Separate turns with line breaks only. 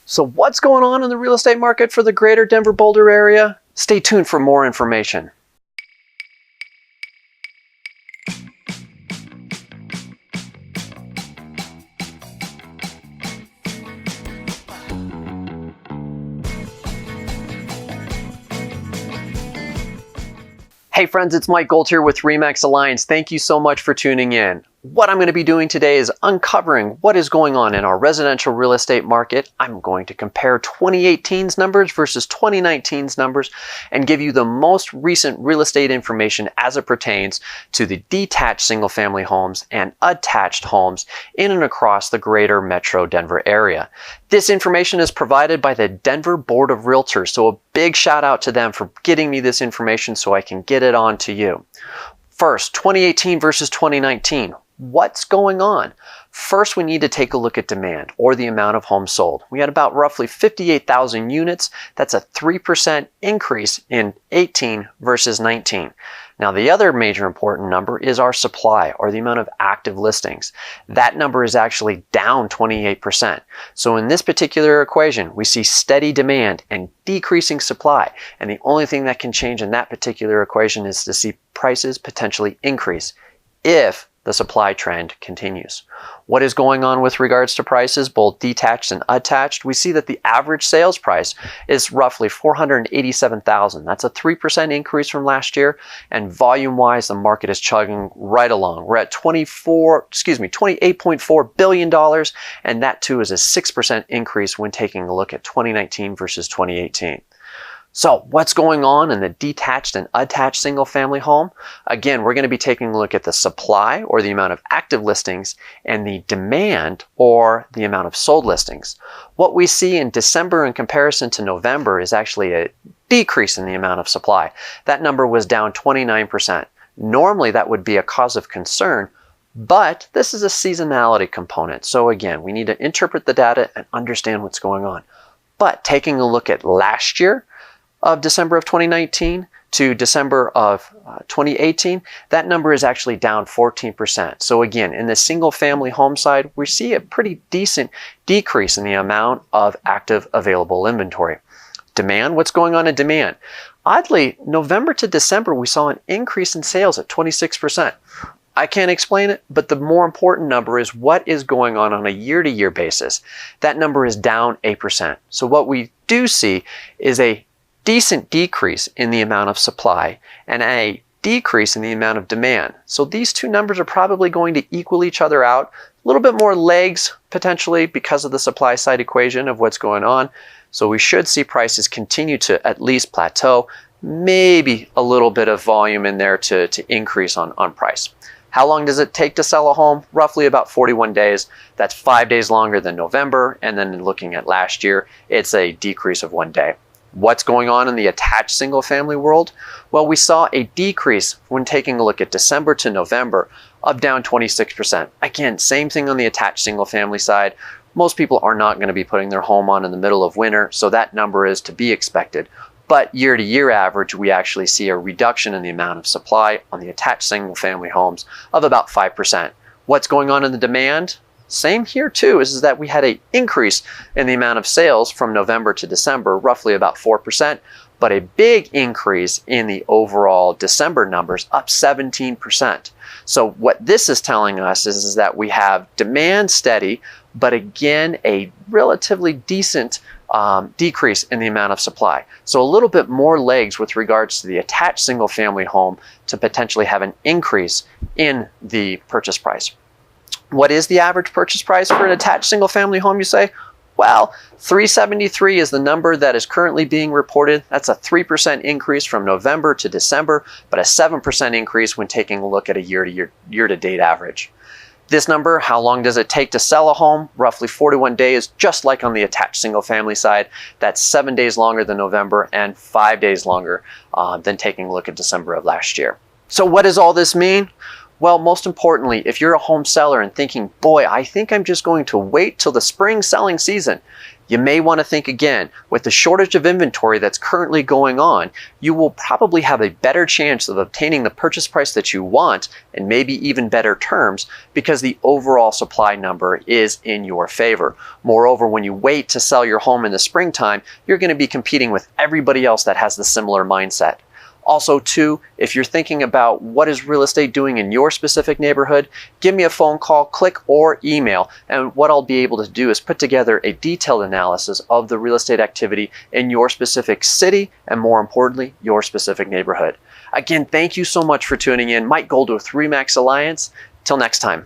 So what's going on in the real estate market for the greater Denver Boulder area? Stay tuned for more information. Hey friends, it's Mike Gold here with RE/MAX Alliance. Thank you so much for tuning in. What I'm going to be doing today is uncovering what is going on in our residential real estate market. I'm going to compare 2018's numbers versus 2019's numbers and give you the most recent real estate information as it pertains to the detached single-family homes and attached homes in and across the greater metro Denver area. This information is provided by the Denver Board of Realtors, so a big shout out to them for getting me this information so I can get it on to you. First, 2018 versus 2019. What's going on? First, we need to take a look at demand, or the amount of homes sold. We had about roughly 58,000 units. That's a 3% increase in 18 versus 19. Now, the other major important number is our supply, or the amount of active listings. That number is actually down 28%. So in this particular equation, we see steady demand and decreasing supply. And the only thing that can change in that particular equation is to see prices potentially increase if the supply trend continues. What is going on with regards to prices, both detached and attached? We see that the average sales price is roughly $487,000. That's a 3% increase from last year, and volume-wise, the market is chugging right along. We're at $28.4 billion, and that too is a 6% increase when taking a look at 2019 versus 2018. So what's going on in the detached and attached single-family home? Again, we're going to be taking a look at the supply, or the amount of active listings, and the demand, or the amount of sold listings. What we see in December in comparison to November is actually a decrease in the amount of supply. That number was down 29%. Normally that would be a cause of concern, but this is a seasonality component. So again, we need to interpret the data and understand what's going on. But taking a look at last year, of December of 2019 to December of 2018, that number is actually down 14%. So again, in the single family home side, we see a pretty decent decrease in the amount of active available inventory. Demand, what's going on in demand? Oddly, November to December, we saw an increase in sales at 26%. I can't explain it, but the more important number is what is going on a year-to-year basis. That number is down 8%. So what we do see is a decent decrease in the amount of supply and a decrease in the amount of demand. So these two numbers are probably going to equal each other out. A little bit more legs potentially because of the supply side equation of what's going on. So we should see prices continue to at least plateau, maybe a little bit of volume in there to increase on price. How long does it take to sell a home? Roughly about 41 days. That's 5 days longer than November. And then looking at last year, it's a decrease of 1 day. What's going on in the attached single family world? Well, we saw a decrease when taking a look at December to November of down 26%. Again, same thing on the attached single family side. Most people are not going to be putting their home on in the middle of winter, so that number is to be expected. But year to year average, we actually see a reduction in the amount of supply on the attached single family homes of about 5%. What's going on in the demand? Same here too, is that we had an increase in the amount of sales from November to December, roughly about 4%, but a big increase in the overall December numbers, up 17%. So what this is telling us is that we have demand steady, but again, a relatively decent decrease in the amount of supply. So a little bit more legs with regards to the attached single family home to potentially have an increase in the purchase price. What is the average purchase price for an attached single family home, you say? Well, $373 is the number that is currently being reported. That's a 3% increase from November to December, but a 7% increase when taking a look at a year-to-date average. This number, how long does it take to sell a home? Roughly 41 days, just like on the attached single family side. That's 7 days longer than November and 5 days longer than taking a look at December of last year. So what does all this mean? Well, most importantly, if you're a home seller and thinking, boy, I think I'm just going to wait till the spring selling season, You may want to think again. With the shortage of inventory that's currently going on, you will probably have a better chance of obtaining the purchase price that you want and maybe even better terms because the overall supply number is in your favor. Moreover, when you wait to sell your home in the springtime, you're going to be competing with everybody else that has the similar mindset. Also, too, if you're thinking about what is real estate doing in your specific neighborhood, give me a phone call, click, or email, and what I'll be able to do is put together a detailed analysis of the real estate activity in your specific city and, more importantly, your specific neighborhood. Again, thank you so much for tuning in. Mike Gold with RE/MAX Alliance. Till next time.